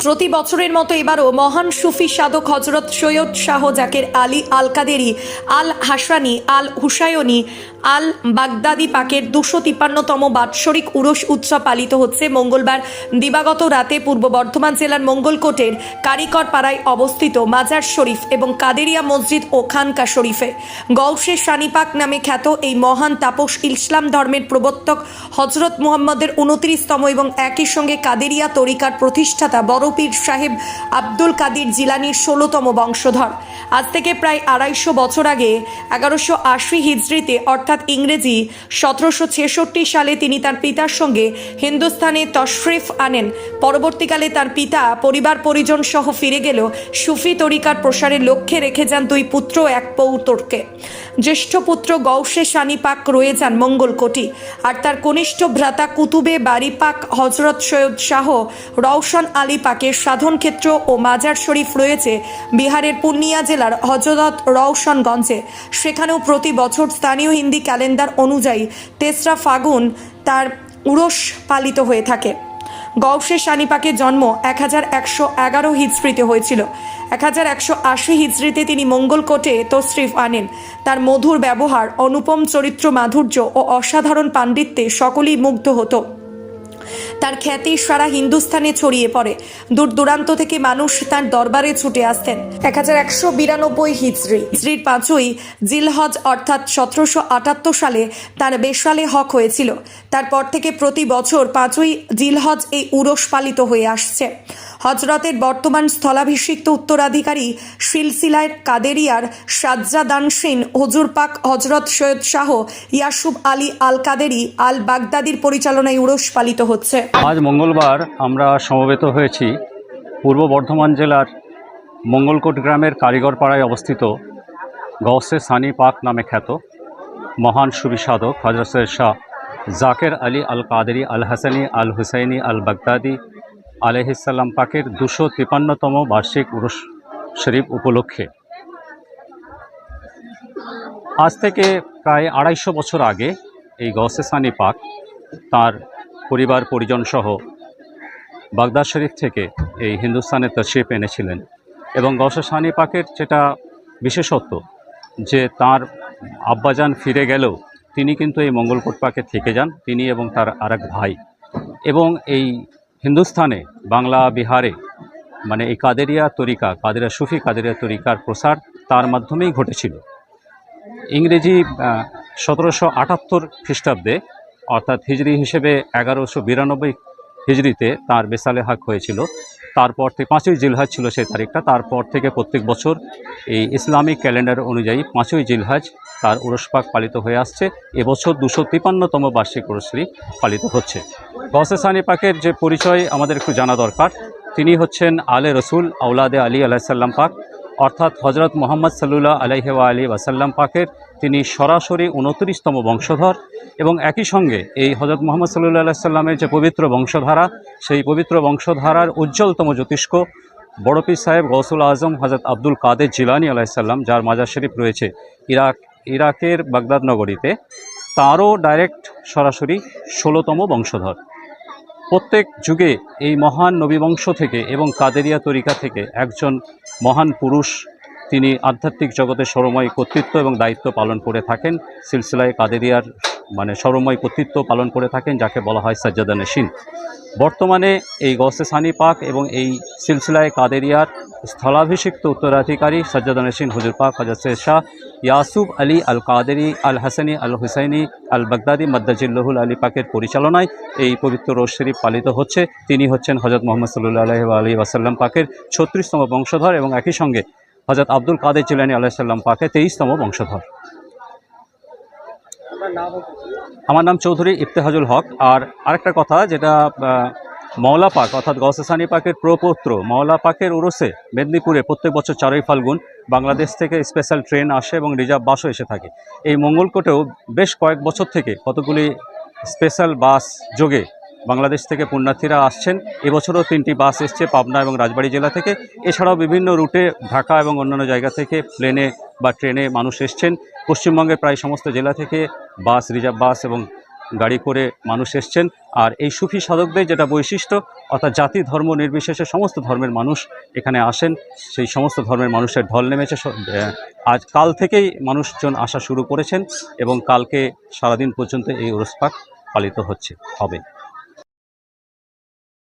প্রতি বছরের মতো এবারও মহান সুফি সাধক হজরত সৈয়দ শাহ জাকের আলী আল কাদেরি আল হাসানি আল হুসায়নি আল বাগদাদি পাকের 253তম বাৎসরিক উরস উৎসব পালিত হচ্ছে মঙ্গলবার দিবাগত রাতে পূর্ব বর্ধমান জেলার মঙ্গলকোটের কারিকর পাড়ায় অবস্থিত মাজার শরীফ এবং কাদেরিয়া মসজিদ ও খানকা শরীফে। গৌসে শানিপাক নামে খ্যাত এই মহান তাপস ইসলাম ধর্মের প্রবর্তক হজরত মুহাম্মদের 29তম এবং একই সঙ্গে কাদেরিয়া তরিকার প্রতিষ্ঠাতা বড় পীর সাহেব আব্দুল কাদির জিলানির 16তম বংশধর। আজ থেকে প্রায় 250 বছর আগে 1180 হিজরিতে অর্থাৎ ইংরেজি 1766 সালে তিনি তার পিতার সঙ্গে হিন্দুস্তানে তশরিফ আনেন। পরবর্তীকালে তার পিতা পরিবার পরিজন সহ ফিরে গেলেও সুফি তরিকার প্রসারের লক্ষ্যে রেখে যান 2 পুত্র ও 1 পৌত্রকে। জ্যেষ্ঠ পুত্র গৌসে শানিপাক রয়ে যান মঙ্গলকোটি, আর তার কনিষ্ঠ ভ্রাতা কুতুবে বাড়িপাক হজরত সৈয়দ শাহ রওশন আলী পাকের সাধন ক্ষেত্র ও মাজার শরীফ রয়েছে বিহারের পূর্ণিয়া জেলার হজরত রওশনগঞ্জে। সেখানেও প্রতি বছর স্থানীয় হিন্দি ক্যালেন্ডার অনুযায়ী 3রা ফাগুন তার উরস পালিত হয়ে থাকে। গৌসে শানিপাকের জন্ম 1111 হিজরিতে হয়েছিল। 1180 হিজরিতে তিনি মঙ্গলকোটে তশরিফ আনেন। তার মধুর ব্যবহার, অনুপম চরিত্র মাধুর্য ও অসাধারণ পাণ্ডিত্যে সকলেই মুগ্ধ হতো। তার খ্যাতি সারা হিন্দুস্তানে ছড়িয়ে পড়ে। দূর দূরান্ত থেকে মানুষ তার দরবারে ছুটে আসতেন। 1192 হিজরির 5ই জিলহজ অর্থাৎ 1778 সালে তার বেশালে হক হয়েছিল। তারপর থেকে প্রতি বছর 5ই জিলহজ এই উরস পালিত হয়ে আসছে। হজরতের বর্তমান স্থলাভিষিক্ত উত্তরাধিকারী সিলসিলায় কাদেরিয়ার সাজ্জাদানশীন হুজুর পাক হজরত সৈয়দ শাহ ইয়াসুব আলী আল কাদেরি আল বাগদাদির পরিচালনায় উরস পালিত হচ্ছে। আজ মঙ্গলবার আমরা সমবেত হয়েছি পূর্ব বর্ধমান জেলার মঙ্গলকোট গ্রামের কারিগর পাড়ায় অবস্থিত গৌসে শানিপাক নামে খ্যাত মহান সুফি সাধক হজরত সৈয়দ শাহ জাকের আলী আল কাদেরি আল হাসানি আল হুসাইনি আল বাগদাদি আলাইহিসসালাম পাকের 253তম বার্ষিক উরস শরীফ উপলক্ষে আজ থেকে প্রায় 250 বছর আগে এই গৌসে শানিপাক তার পরিবার পরিজন সহ বাগদাদ শরীফ থেকে এই হিন্দুস্তানে তশরিফ এনেছিলেন। এবং গৌসে শানিপাকের যেটা বিশেষত্ব যে তার আব্বাজান ফিরে গেলেও তিনি কিন্তু এই মঙ্গলকোট পাকে থেকে যান, তিনি এবং তার আরেক ভাই। এবং এই হিন্দুস্তানে বাংলা বিহারে মানে এই কাদেরিয়া তরিকা, কাদেরিয়া সুফি কাদেরিয়া তরিকার প্রসার তার মাধ্যমেই ঘটেছিল। ইংরেজি 1778 খ্রিস্টাব্দে অর্থাৎ হিজরি হিসেবে 1192 হিজরিতে তার বেসালে হক হয়েছিল। তারপর থেকে 5ই জিলহজ ছিল সেই তারিখটা। তারপর থেকে প্রত্যেক বছর এই ইসলামিক ক্যালেন্ডার অনুযায়ী 5ই জিলহজ তার উরস পাক পালিত হয়ে আসছে। এবছর 253তম বার্ষিক উরস শরীফ পালিত হচ্ছে। গৌসে শানিপাকের যে পরিচয় আমাদের একটু জানা দরকার। তিনি হচ্ছেন আলে রসুল আউলাদে আলী আলাইসাল্লাম পাক, অর্থাৎ হজরত মোহাম্মদ সাল্লাল্লাহু আলাইহি ওয়া আলিহি ওয়াসাল্লাম পাকের তিনি সরাসরি 29তম বংশধর। এবং একই সঙ্গে এই হজরত মোহাম্মদ সাল্লাল্লাহু আলাইহি সাল্লামের যে পবিত্র বংশধারা, সেই পবিত্র বংশধারার উজ্জ্বলতম জ্যোতিষ্ক বড় পীর সাহেব গৌসুল আজম হজরত আব্দুল কাদের জিলানি আলাইহিসসালাম, যার মাজার শরীফ রয়েছে ইরাকের বাগদাদ নগরীতে, তারও ডাইরেক্ট সরাসরি 16তম বংশধর। প্রত্যেক যুগে এই মহান নবীবংশ থেকে এবং কাদেরিয়া তরিকা থেকে একজন মহান পুরুষ তিনি আধ্যাত্মিক জগতে সর্বময় কর্তৃত্ব এবং দায়িত্ব পালন করে থাকেন। সিলসিলায় কাদেরিয়ার মানে সর্বময় কর্তৃত্ব পালন করে থাকেন, যাকে বলা হয় সাজ্জাদানশীন। বর্তমানে এই গৌসে শানিপাক এবং এই সিলসিলায় কাদেরিয়ার স্থলাভিষিক্ত উত্তরাধিকারী সাজ্জাদানশীন হুজুর পাক হযরত শাহ ইয়াসুব আলী আল কাদেরি আল হাসানি আল হুসাইনি আল বাগদাদি মাদ্দাজিল্লাহুল আলী পাকের পরিচালনায় এই পবিত্র উরস শরীফ পালিত হচ্ছে। তিনি হচ্ছেন হজরত মোহাম্মদ সাল্লাল্লাহু আলাইহি ওয়াসাল্লাম পাকের 36তম বংশধর এবং একই সঙ্গে হজরত আব্দুল কাদের জিলানী আলাইহিসসালাম পাকের 23তম বংশধর। আমার নাম চৌধুরী ইফতেহাজুল হক। আর আরেকটা কথা, যেটা মওলা পাক অর্থাৎ গৌসে শানিপাকের প্রপৌত্র মওলা পাকের উরসে মেদিনীপুরে প্রত্যেক বছর 4ই ফাল্গুন বাংলাদেশ থেকে স্পেশাল ট্রেন আসে এবং রিজার্ভ বাসও এসে থাকে। এই মঙ্গলকোটেও বেশ কয়েক বছর থেকে কতগুলি স্পেশাল বাস যোগে বাংলাদেশ থেকে পুণ্যার্থীরা আসছেন। এবছরও 3টি বাস এসছে পাবনা এবং রাজবাড়ী জেলা থেকে। এছাড়াও বিভিন্ন রুটে ঢাকা এবং অন্যান্য জায়গা থেকে প্লেনে বা ট্রেনে মানুষ এসছেন। পশ্চিমবঙ্গের প্রায় সমস্ত জেলা থেকে বাস, রিজার্ভ বাস এবং গাড়ি করে মানুষ এসছেন। আর এই সুফি সাধকদের যেটা বৈশিষ্ট্য, অর্থাৎ জাতি ধর্ম নির্বিশেষে সমস্ত ধর্মের মানুষ এখানে আসেন। সেই সমস্ত ধর্মের মানুষের ঢল নেমেছে। আজ কাল থেকেই মানুষজন আসা শুরু করেছেন এবং কালকে সারাদিন পর্যন্ত এই উরুস পাক পালিত হবে।